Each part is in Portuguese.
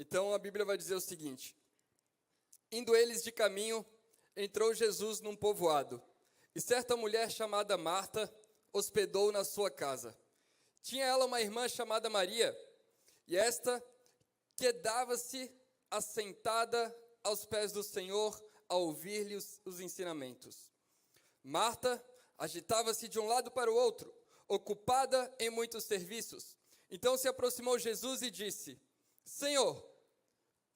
Então a Bíblia vai dizer o seguinte: indo eles de caminho, entrou Jesus num povoado, e certa mulher chamada Marta hospedou na sua casa. Tinha ela uma irmã chamada Maria, e esta quedava-se assentada aos pés do Senhor, a ouvir-lhe os ensinamentos. Marta agitava-se de um lado para o outro, ocupada em muitos serviços. Então se aproximou Jesus e disse: Senhor,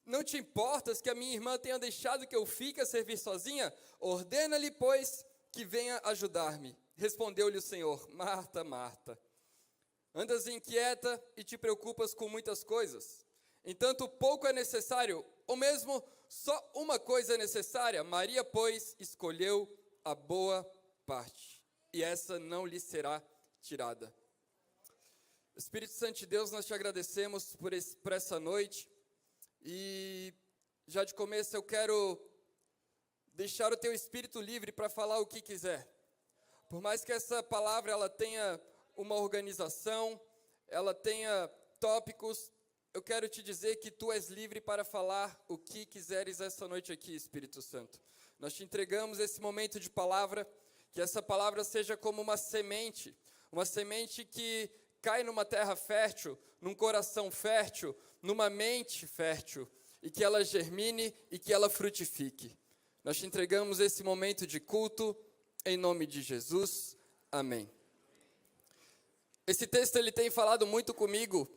não te importas que a minha irmã tenha deixado que eu fique a servir sozinha? Ordena-lhe, pois, que venha ajudar-me. Respondeu-lhe o Senhor: Marta, Marta, andas inquieta e te preocupas com muitas coisas. Entanto, pouco é necessário, ou mesmo só uma coisa é necessária. Maria, pois, escolheu a boa parte, e essa não lhe será tirada. Espírito Santo de Deus, nós te agradecemos por essa noite. E já de começo eu quero deixar o teu espírito livre para falar o que quiser. Por mais que essa palavra ela tenha uma organização, ela tenha tópicos, eu quero te dizer que tu és livre para falar o que quiseres essa noite aqui, Espírito Santo. Nós te entregamos esse momento de palavra, que essa palavra seja como uma semente que cai numa terra fértil, num coração fértil, numa mente fértil, e que ela germine e que ela frutifique. Nós te entregamos esse momento de culto, em nome de Jesus. Amém. Esse texto ele tem falado muito comigo,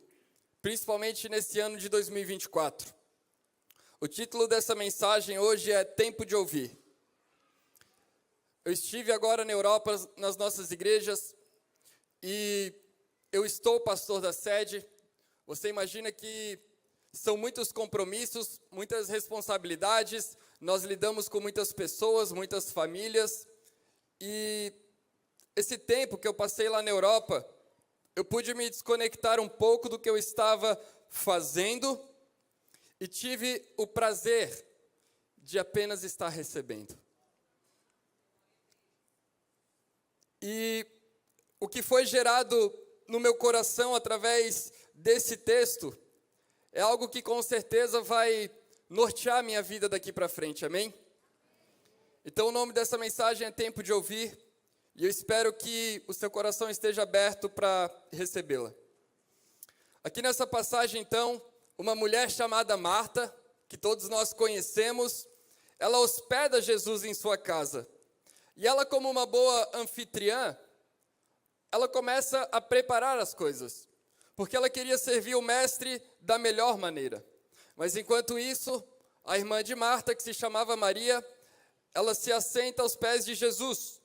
principalmente nesse ano de 2024. O título dessa mensagem hoje é Tempo de Ouvir. Eu estive agora na Europa, nas nossas igrejas, e eu estou pastor da sede. Você imagina que são muitos compromissos, muitas responsabilidades, nós lidamos com muitas pessoas, muitas famílias, e esse tempo que eu passei lá na Europa, eu pude me desconectar um pouco do que eu estava fazendo e tive o prazer de apenas estar recebendo. E o que foi gerado no meu coração através desse texto é algo que com certeza vai nortear a minha vida daqui para frente, amém? Então o nome dessa mensagem é Tempo de Ouvir, e eu espero que o seu coração esteja aberto para recebê-la. Aqui nessa passagem, então, uma mulher chamada Marta, que todos nós conhecemos, ela hospeda Jesus em sua casa. E ela, como uma boa anfitriã, ela começa a preparar as coisas, porque ela queria servir o mestre da melhor maneira. Mas enquanto isso, a irmã de Marta, que se chamava Maria, ela se assenta aos pés de Jesus.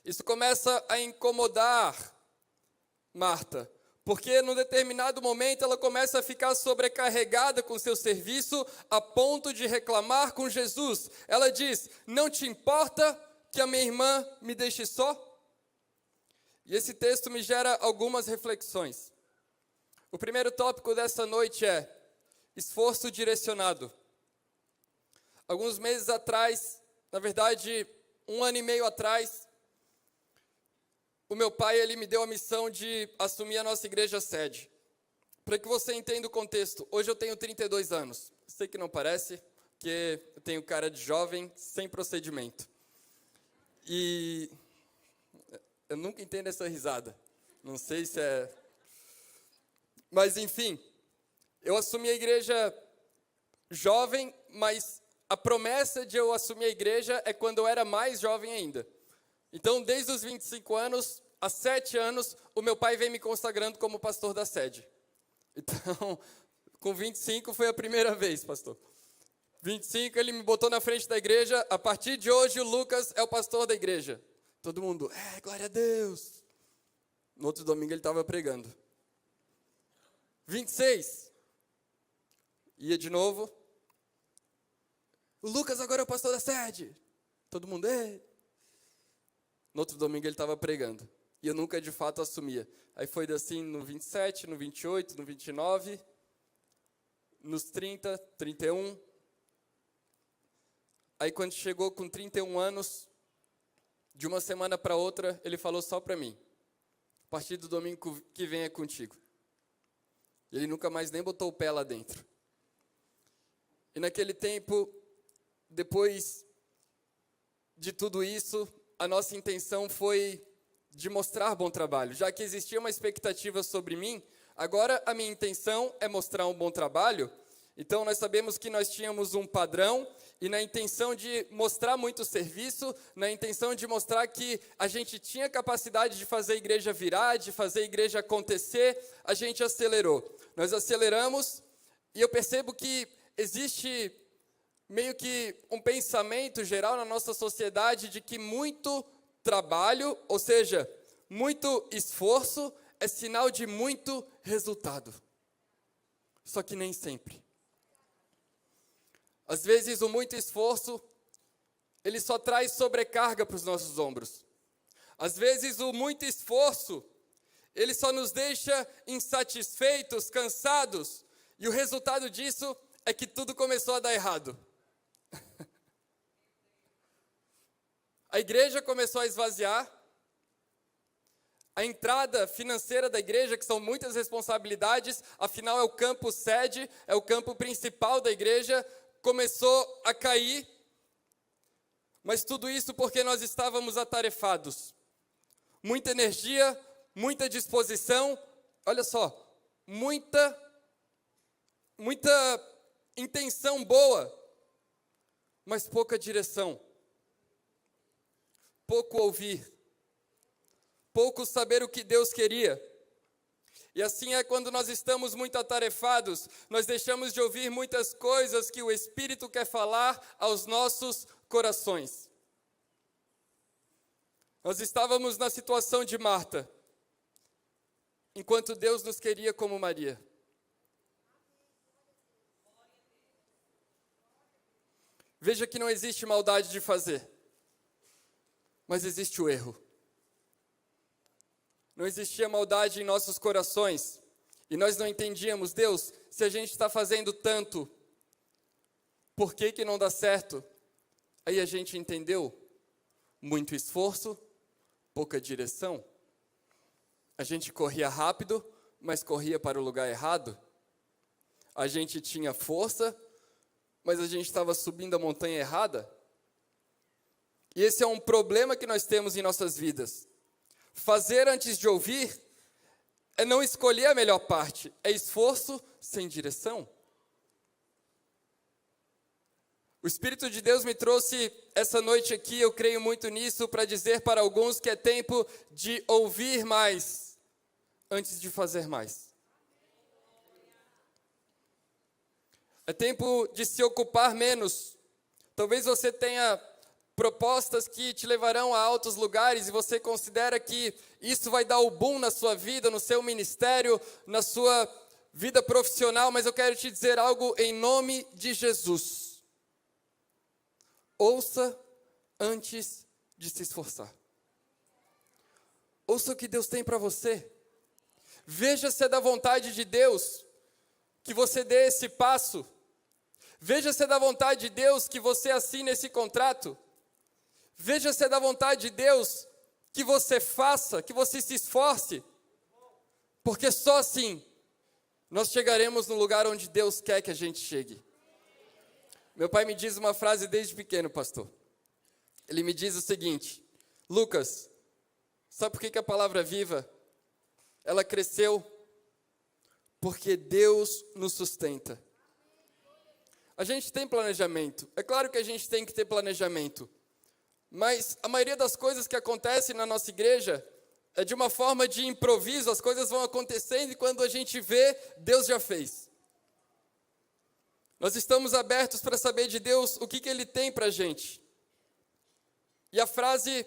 Isso começa a incomodar Marta, porque num determinado momento ela começa a ficar sobrecarregada com seu serviço, a ponto de reclamar com Jesus. Ela diz: não te importa que a minha irmã me deixe só? E esse texto me gera algumas reflexões. O primeiro tópico dessa noite é esforço direcionado. Alguns meses atrás, na verdade, 1 ano e meio atrás, o meu pai ele me deu a missão de assumir a nossa igreja sede. Para que você entenda o contexto, hoje eu tenho 32 anos. Sei que não parece, porque eu tenho cara de jovem, sem procedimento. E eu nunca entendo essa risada. Não sei se é... Mas, enfim, eu assumi a igreja jovem, mas a promessa de eu assumir a igreja é quando eu era mais jovem ainda. Então, desde os 25 anos, há 7 anos, o meu pai vem me consagrando como pastor da sede. Então, com 25 foi a primeira vez, pastor. 25, ele me botou na frente da igreja. A partir de hoje, o Lucas é o pastor da igreja. Todo mundo, glória a Deus. No outro domingo, ele estava pregando. 26. Ia de novo. O Lucas agora é o pastor da sede. Todo mundo, No outro domingo ele estava pregando. E eu nunca de fato assumia. Aí foi assim no 27, no 28, no 29, nos 30, 31. Aí quando chegou com 31 anos, de uma semana para outra, ele falou só para mim: a partir do domingo que vem é contigo. E ele nunca mais nem botou o pé lá dentro. E naquele tempo, depois de tudo isso, a nossa intenção foi de mostrar bom trabalho. Já que existia uma expectativa sobre mim, agora a minha intenção é mostrar um bom trabalho. Então nós sabemos que nós tínhamos um padrão, e na intenção de mostrar muito serviço, na intenção de mostrar que a gente tinha capacidade de fazer a igreja virar, de fazer a igreja acontecer, a gente acelerou. Nós aceleramos, e eu percebo que existe meio que um pensamento geral na nossa sociedade de que muito trabalho, ou seja, muito esforço, é sinal de muito resultado. Só que nem sempre. Às vezes o muito esforço, ele só traz sobrecarga para os nossos ombros. Às vezes o muito esforço, ele só nos deixa insatisfeitos, cansados, e o resultado disso é que tudo começou a dar errado. A igreja começou a esvaziar, a entrada financeira da igreja, que são muitas responsabilidades, afinal é o campo sede, é o campo principal da igreja, começou a cair, mas tudo isso porque nós estávamos atarefados. Muita energia, muita disposição, olha só, muita intenção boa, mas pouca direção. Pouco ouvir, pouco saber o que Deus queria. E assim é quando nós estamos muito atarefados, nós deixamos de ouvir muitas coisas que o Espírito quer falar aos nossos corações. Nós estávamos na situação de Marta, enquanto Deus nos queria como Maria. Veja que não existe maldade de fazer. Mas existe o erro. Não existia maldade em nossos corações. E nós não entendíamos, Deus, se a gente está fazendo tanto, por que não dá certo? Aí a gente entendeu, muito esforço, pouca direção. A gente corria rápido, mas corria para o lugar errado. A gente tinha força, mas a gente estava subindo a montanha errada. E esse é um problema que nós temos em nossas vidas. Fazer antes de ouvir é não escolher a melhor parte, é esforço sem direção. O Espírito de Deus me trouxe essa noite aqui, eu creio muito nisso, para dizer para alguns que é tempo de ouvir mais antes de fazer mais. É tempo de se ocupar menos. Talvez você tenha propostas que te levarão a altos lugares e você considera que isso vai dar o boom na sua vida, no seu ministério, na sua vida profissional, mas eu quero te dizer algo em nome de Jesus. Ouça antes de se esforçar. Ouça o que Deus tem para você. Veja se é da vontade de Deus que você dê esse passo. Veja se é da vontade de Deus que você assine esse contrato. Veja se é da vontade de Deus que você faça, que você se esforce, porque só assim nós chegaremos no lugar onde Deus quer que a gente chegue. Meu pai me diz uma frase desde pequeno, pastor. Ele me diz o seguinte: Lucas, sabe por que a palavra viva, ela cresceu? Porque Deus nos sustenta. A gente tem planejamento, é claro que a gente tem que ter planejamento. Mas a maioria das coisas que acontecem na nossa igreja é de uma forma de improviso, as coisas vão acontecendo e quando a gente vê, Deus já fez. Nós estamos abertos para saber de Deus o que Ele tem para a gente. E a frase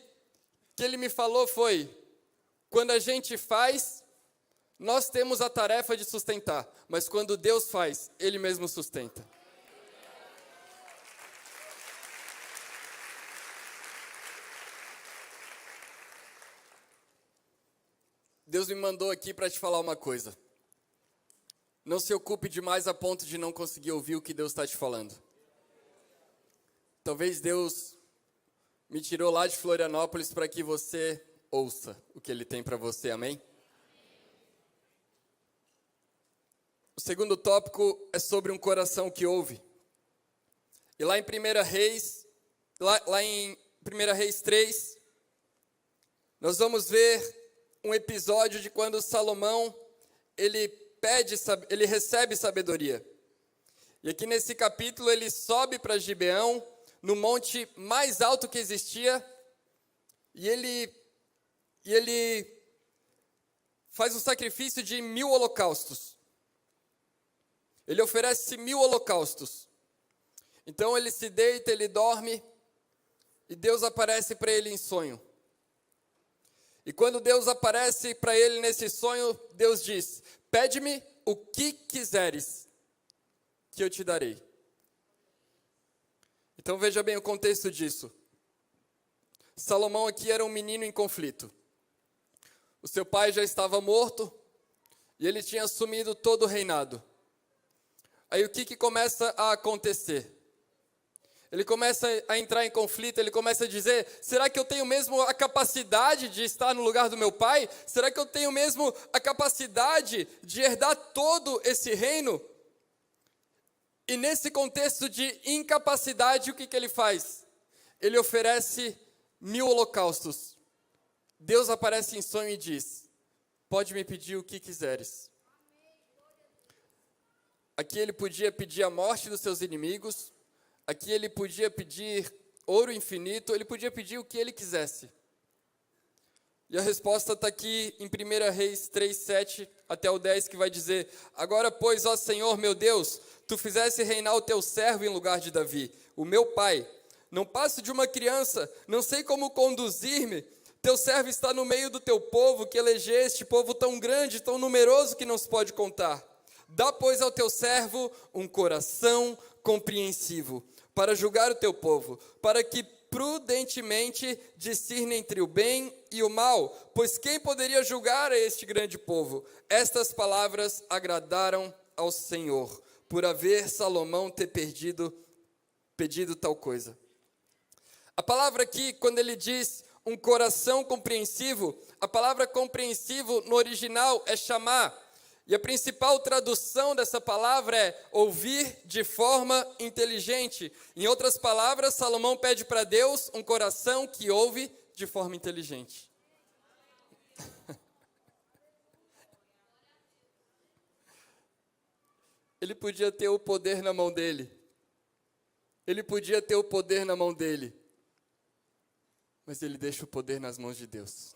que Ele me falou foi: quando a gente faz, nós temos a tarefa de sustentar, mas quando Deus faz, Ele mesmo sustenta. Deus me mandou aqui para te falar uma coisa. Não se ocupe demais a ponto de não conseguir ouvir o que Deus está te falando. Talvez Deus me tirou lá de Florianópolis para que você ouça o que Ele tem para você, amém? O segundo tópico é sobre um coração que ouve. E lá em 1 Reis, lá em 1 Reis 3, nós vamos ver um episódio de quando Salomão, ele recebe sabedoria. E aqui nesse capítulo ele sobe para Gibeão, no monte mais alto que existia, e ele faz um sacrifício de 1000 holocaustos. Ele oferece 1000 holocaustos. Então ele se deita, ele dorme, e Deus aparece para ele em sonho. E quando Deus aparece para ele nesse sonho, Deus diz: pede-me o que quiseres, que eu te darei. Então veja bem o contexto disso. Salomão aqui era um menino em conflito. O seu pai já estava morto, e ele tinha assumido todo o reinado. Aí o que começa a acontecer? Ele começa a entrar em conflito, ele começa a dizer: será que eu tenho mesmo a capacidade de estar no lugar do meu pai? Será que eu tenho mesmo a capacidade de herdar todo esse reino? E nesse contexto de incapacidade, o que ele faz? Ele oferece 1000 holocaustos. Deus aparece em sonho e diz: pode me pedir o que quiseres. Aqui ele podia pedir a morte dos seus inimigos. Aqui ele podia pedir ouro infinito, ele podia pedir o que ele quisesse. E a resposta está aqui em 1 Reis 3, 7 até o 10, que vai dizer: agora, pois, ó Senhor meu Deus, tu fizeste reinar o teu servo em lugar de Davi, o meu pai. Não passo de uma criança, não sei como conduzir-me. Teu servo está no meio do teu povo, que elegeste, povo tão grande, tão numeroso que não se pode contar. Dá, pois, ao teu servo um coração compreensivo, para julgar o teu povo, para que prudentemente discerne entre o bem e o mal, pois quem poderia julgar a este grande povo? Estas palavras agradaram ao Senhor, por haver Salomão ter pedido tal coisa. A palavra aqui, quando ele diz um coração compreensivo, a palavra compreensivo no original é chamar. E a principal tradução dessa palavra é ouvir de forma inteligente. Em outras palavras, Salomão pede para Deus um coração que ouve de forma inteligente. Ele podia ter o poder na mão dele. Ele podia ter o poder na mão dele. Mas ele deixa o poder nas mãos de Deus.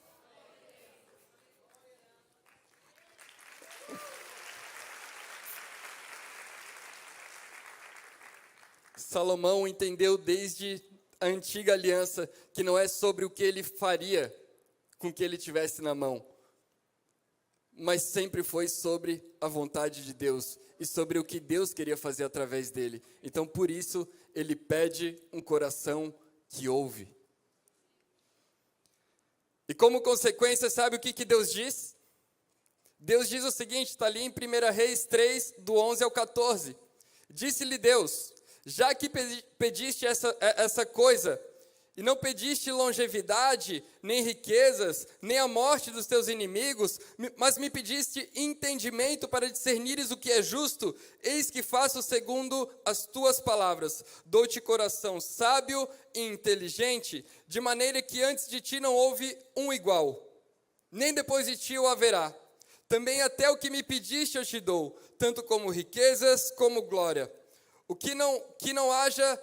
Salomão entendeu desde a antiga aliança que não é sobre o que ele faria com o que ele tivesse na mão, mas sempre foi sobre a vontade de Deus e sobre o que Deus queria fazer através dele. Então, por isso, ele pede um coração que ouve. E como consequência, sabe o que Deus diz? Deus diz o seguinte, está ali em 1 Reis 3, do 11 ao 14. Disse-lhe Deus: já que pediste essa coisa, e não pediste longevidade, nem riquezas, nem a morte dos teus inimigos, mas me pediste entendimento para discernires o que é justo, eis que faço segundo as tuas palavras. Dou-te coração sábio e inteligente, de maneira que antes de ti não houve um igual, nem depois de ti o haverá. Também até o que me pediste eu te dou, tanto como riquezas como glória. O que não haja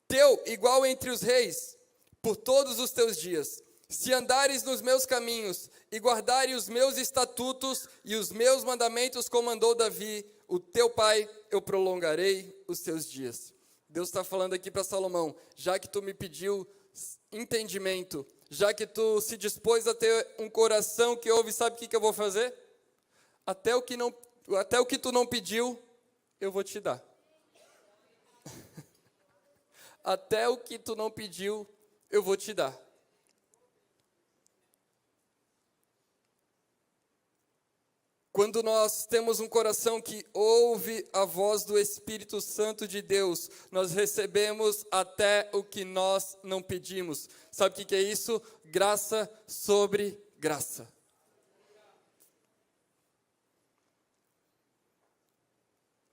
teu igual entre os reis, por todos os teus dias. Se andares nos meus caminhos, e guardares os meus estatutos, e os meus mandamentos, como mandou Davi, o teu pai, eu prolongarei os teus dias. Deus está falando aqui para Salomão: já que tu me pediu entendimento, já que tu se dispôs a ter um coração que ouve, sabe o que eu vou fazer? Até o que tu não pediu, eu vou te dar. Até o que tu não pediu, eu vou te dar. Quando nós temos um coração que ouve a voz do Espírito Santo de Deus, nós recebemos até o que nós não pedimos. Sabe o que é isso? Graça sobre graça.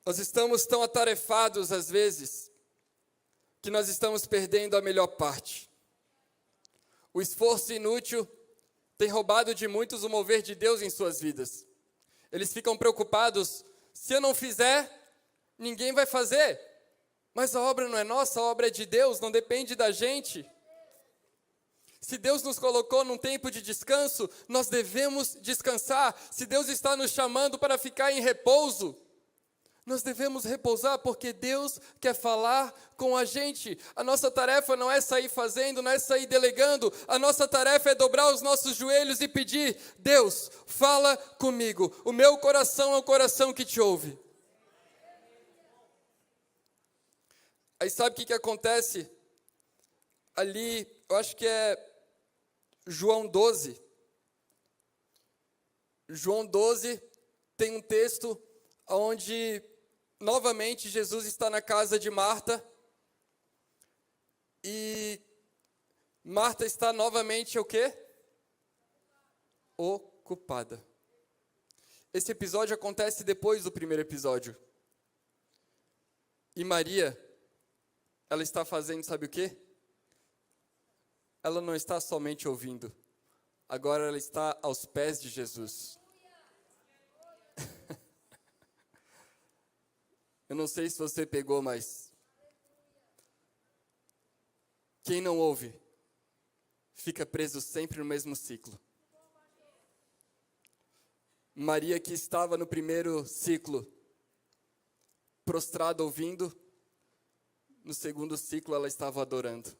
Nós estamos tão atarefados às vezes, que nós estamos perdendo a melhor parte. O esforço inútil tem roubado de muitos o mover de Deus em suas vidas. Eles ficam preocupados, se eu não fizer, ninguém vai fazer. Mas a obra não é nossa, a obra é de Deus, não depende da gente. Se Deus nos colocou num tempo de descanso, nós devemos descansar. Se Deus está nos chamando para ficar em repouso, nós devemos repousar, porque Deus quer falar com a gente. A nossa tarefa não é sair fazendo, não é sair delegando. A nossa tarefa é dobrar os nossos joelhos e pedir: Deus, fala comigo. O meu coração é o coração que te ouve. Aí sabe o que acontece? Ali, eu acho que é João 12. João 12 tem um texto onde, novamente, Jesus está na casa de Marta. E Marta está novamente o quê? Ocupada. Esse episódio acontece depois do primeiro episódio. E Maria, ela está fazendo, sabe o quê? Ela não está somente ouvindo. Agora ela está aos pés de Jesus. Eu não sei se você pegou, mas quem não ouve fica preso sempre no mesmo ciclo. Maria, que estava no primeiro ciclo, prostrada ouvindo, no segundo ciclo ela estava adorando.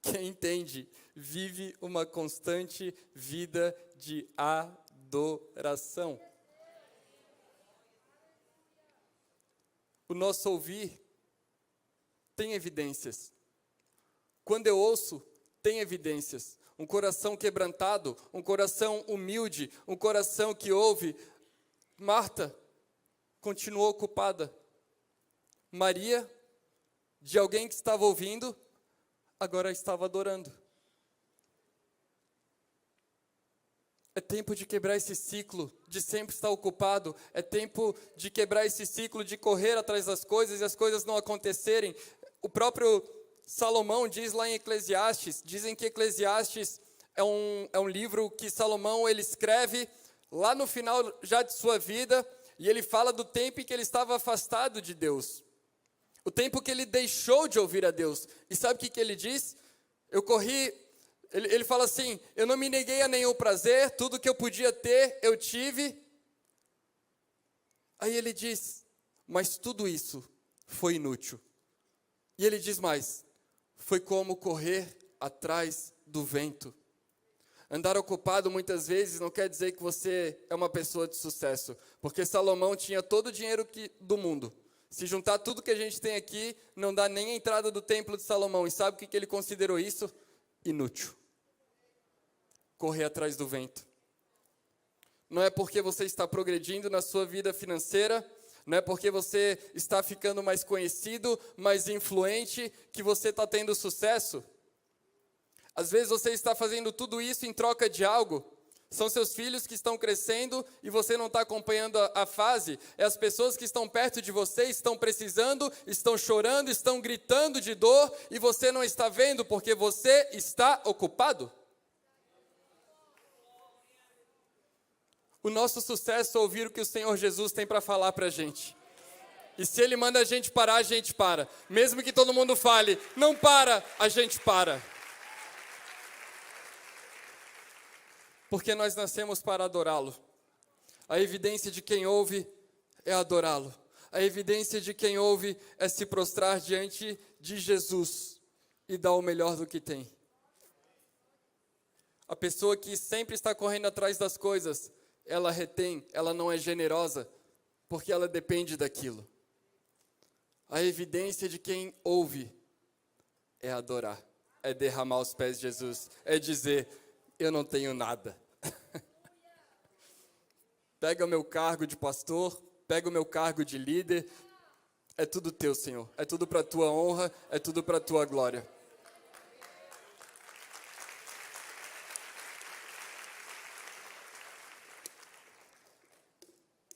Quem entende, vive uma constante vida de adoração. O nosso ouvir tem evidências. Quando eu ouço, tem evidências. Um coração quebrantado, um coração humilde, um coração que ouve. Marta continuou ocupada. Maria, de alguém que estava ouvindo, agora estava adorando. É tempo de quebrar esse ciclo de sempre estar ocupado. É tempo de quebrar esse ciclo de correr atrás das coisas e as coisas não acontecerem. O próprio Salomão diz lá em Eclesiastes, dizem que Eclesiastes é um livro que Salomão ele escreve lá no final já de sua vida, e ele fala do tempo em que ele estava afastado de Deus. O tempo que ele deixou de ouvir a Deus. E sabe o que ele diz? Eu corri, ele fala assim, eu não me neguei a nenhum prazer, tudo que eu podia ter, eu tive. Aí ele diz, mas tudo isso foi inútil. E ele diz mais, foi como correr atrás do vento. Andar ocupado muitas vezes não quer dizer que você é uma pessoa de sucesso, porque Salomão tinha todo o dinheiro do mundo. Se juntar tudo que a gente tem aqui, não dá nem a entrada do templo de Salomão. E sabe o que ele considerou isso? Inútil. Correr atrás do vento. Não é porque você está progredindo na sua vida financeira, não é porque você está ficando mais conhecido, mais influente, que você está tendo sucesso. Às vezes você está fazendo tudo isso em troca de algo. São seus filhos que estão crescendo e você não está acompanhando a fase. É as pessoas que estão perto de você, estão precisando, estão chorando, estão gritando de dor e você não está vendo porque você está ocupado. O nosso sucesso é ouvir o que o Senhor Jesus tem para falar para a gente. E se Ele manda a gente parar, a gente para. Mesmo que todo mundo fale, não para, a gente para. Porque nós nascemos para adorá-lo. A evidência de quem ouve é adorá-lo. A evidência de quem ouve é se prostrar diante de Jesus e dar o melhor do que tem. A pessoa que sempre está correndo atrás das coisas, ela retém, ela não é generosa, porque ela depende daquilo. A evidência de quem ouve é adorar, é derramar aos pés de Jesus, é dizer, eu não tenho nada. Pega o meu cargo de pastor, pega o meu cargo de líder, é tudo teu, Senhor, é tudo para a tua honra, é tudo para a tua glória.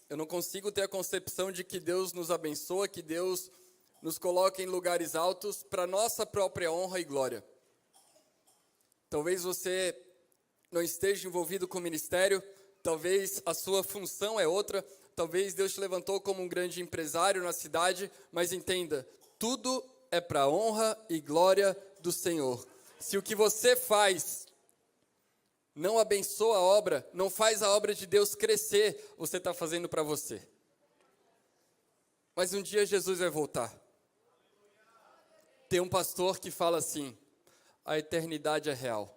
Eu não consigo ter a concepção de que Deus nos abençoa, que Deus nos coloca em lugares altos para nossa própria honra e glória. Talvez você não esteja envolvido com o ministério, talvez a sua função é outra, talvez Deus te levantou como um grande empresário na cidade, mas entenda, tudo é para a honra e glória do Senhor. Se o que você faz não abençoa a obra, não faz a obra de Deus crescer, você está fazendo para você. Mas um dia Jesus vai voltar. Tem um pastor que fala assim, a eternidade é real.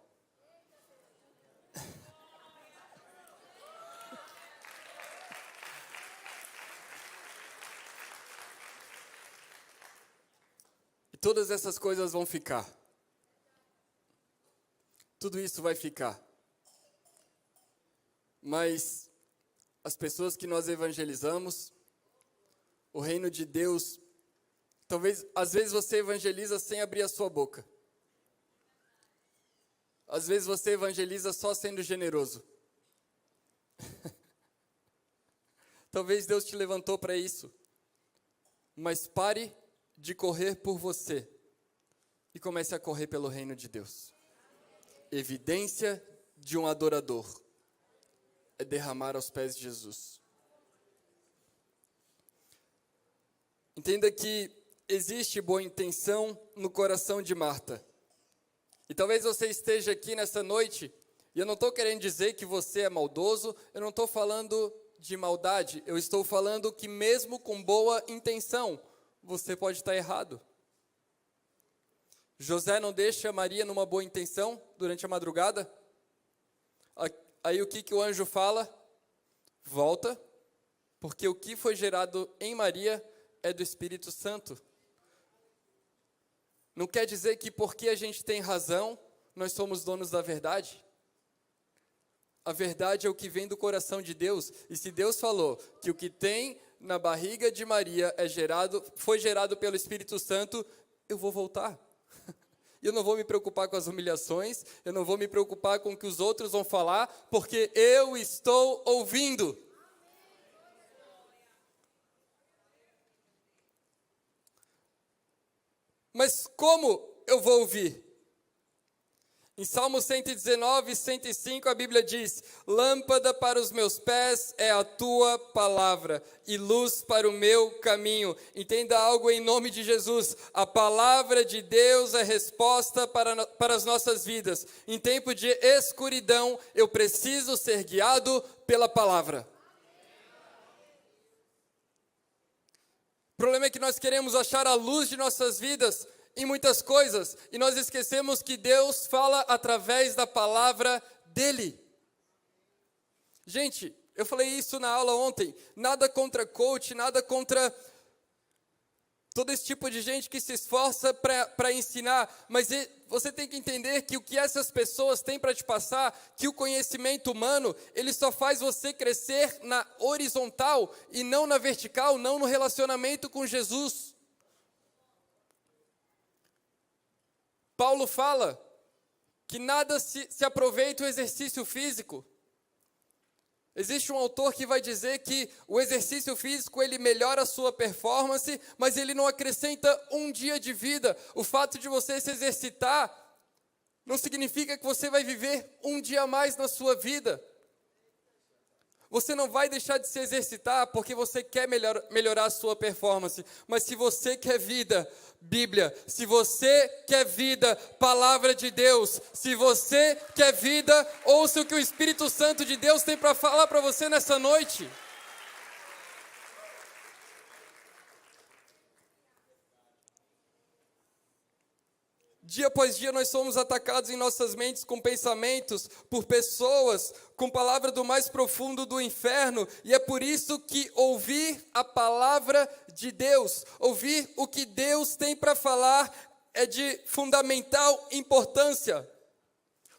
E todas essas coisas vão ficar. Tudo isso vai ficar. Mas as pessoas que nós evangelizamos, o reino de Deus, talvez, às vezes você evangeliza sem abrir a sua boca. Às vezes você evangeliza só sendo generoso. Talvez Deus te levantou para isso. Mas pare de correr por você e comece a correr pelo reino de Deus. Evidência de um adorador é derramar aos pés de Jesus. Entenda que existe boa intenção no coração de Marta. E talvez você esteja aqui nessa noite, e eu não estou querendo dizer que você é maldoso, eu não estou falando de maldade, eu estou falando que mesmo com boa intenção, você pode estar errado. José não deixa Maria numa boa intenção durante a madrugada? Aí o que o anjo fala? Volta, porque o que foi gerado em Maria é do Espírito Santo. Não quer dizer que porque a gente tem razão, nós somos donos da verdade. A verdade é o que vem do coração de Deus. E se Deus falou que o que tem na barriga de Maria foi gerado pelo Espírito Santo, eu vou voltar. Eu não vou me preocupar com as humilhações, eu não vou me preocupar com o que os outros vão falar, porque eu estou ouvindo. Mas como eu vou ouvir? Em Salmo 119, 105, a Bíblia diz: lâmpada para os meus pés é a tua palavra e luz para o meu caminho. Entenda algo em nome de Jesus: a palavra de Deus é resposta para as nossas vidas. Em tempo de escuridão, eu preciso ser guiado pela palavra. O problema é que nós queremos achar a luz de nossas vidas em muitas coisas, e nós esquecemos que Deus fala através da palavra dele. Gente, eu falei isso na aula ontem, nada contra coach, nada contra todo esse tipo de gente que se esforça para ensinar, mas você tem que entender que o que essas pessoas têm para te passar, que o conhecimento humano, ele só faz você crescer na horizontal e não na vertical, não no relacionamento com Jesus. Paulo fala que nada se aproveita o exercício físico. Existe um autor que vai dizer que o exercício físico ele melhora a sua performance, mas ele não acrescenta um dia de vida. O fato de você se exercitar não significa que você vai viver um dia a mais na sua vida. Você não vai deixar de se exercitar porque você quer melhorar a sua performance. Mas se você quer vida, Bíblia. Se você quer vida, palavra de Deus. Se você quer vida, ouça o que o Espírito Santo de Deus tem para falar para você nessa noite. Dia após dia nós somos atacados em nossas mentes com pensamentos, por pessoas, com palavra do mais profundo do inferno, e é por isso que ouvir a palavra de Deus, ouvir o que Deus tem para falar é de fundamental importância,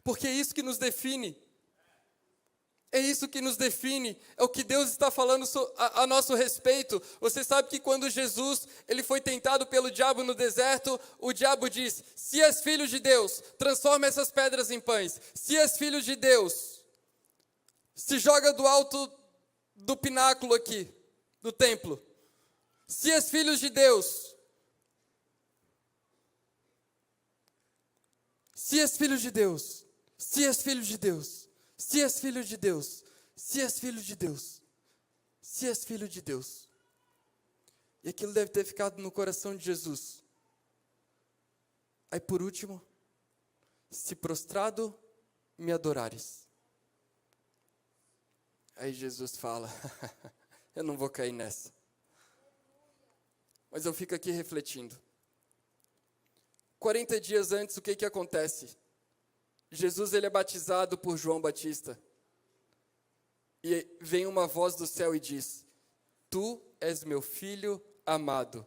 porque é isso que nos define. É isso que nos define, é o que Deus está falando a nosso respeito. Você sabe que quando Jesus ele foi tentado pelo diabo no deserto, o diabo diz: se és filho de Deus, transforma essas pedras em pães. Se és filho de Deus, se joga do alto do pináculo aqui, do templo. Se és filho de Deus, Se és filho de Deus, se és filho de Deus, se és filho de Deus, se és filho de Deus, se és filho de Deus. E aquilo deve ter ficado no coração de Jesus. Aí por último, se prostrado me adorares. Aí Jesus fala, eu não vou cair nessa. Mas eu fico aqui refletindo. 40 dias antes, o que acontece? Jesus ele é batizado por João Batista. E vem uma voz do céu e diz, tu és meu filho amado,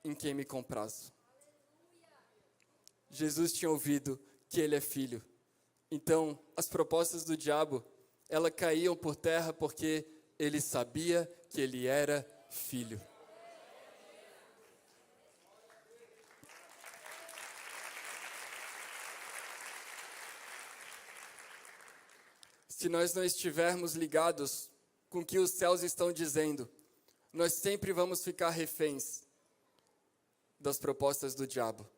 em quem me comprazo. Jesus tinha ouvido que ele é filho. Então, as propostas do diabo, elas caíam por terra porque ele sabia que ele era filho. Se nós não estivermos ligados com o que os céus estão dizendo, nós sempre vamos ficar reféns das propostas do diabo.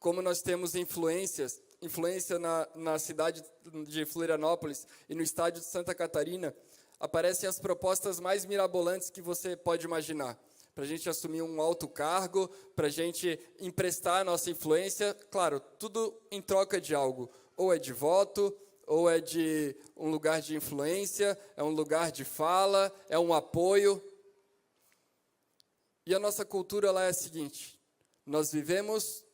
Como nós temos influência na cidade de Florianópolis e no estádio de Santa Catarina, aparecem as propostas mais mirabolantes que você pode imaginar. Para a gente assumir um alto cargo, para a gente emprestar a nossa influência, claro, tudo em troca de algo. Ou é de voto, ou é de um lugar de influência, é um lugar de fala, é um apoio. E a nossa cultura lá é a seguinte, nós vivemos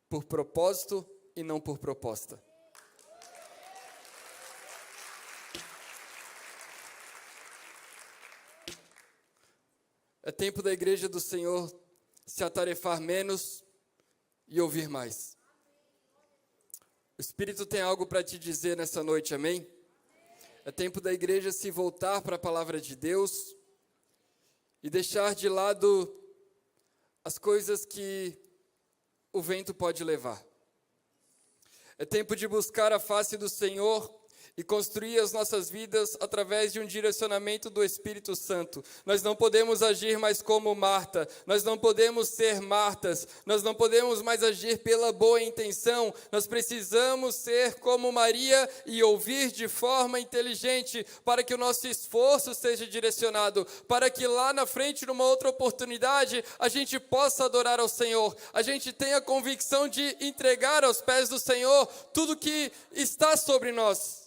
por propósito e não por proposta. É tempo da igreja do Senhor se atarefar menos e ouvir mais. O Espírito tem algo para te dizer nessa noite, amém? É tempo da igreja se voltar para a palavra de Deus e deixar de lado as coisas que o vento pode levar. É tempo de buscar a face do Senhor e construir as nossas vidas através de um direcionamento do Espírito Santo. Nós não podemos agir mais como Marta, nós não podemos ser Martas, nós não podemos mais agir pela boa intenção, nós precisamos ser como Maria e ouvir de forma inteligente, para que o nosso esforço seja direcionado, para que lá na frente, numa outra oportunidade, a gente possa adorar ao Senhor, a gente tenha a convicção de entregar aos pés do Senhor tudo que está sobre nós.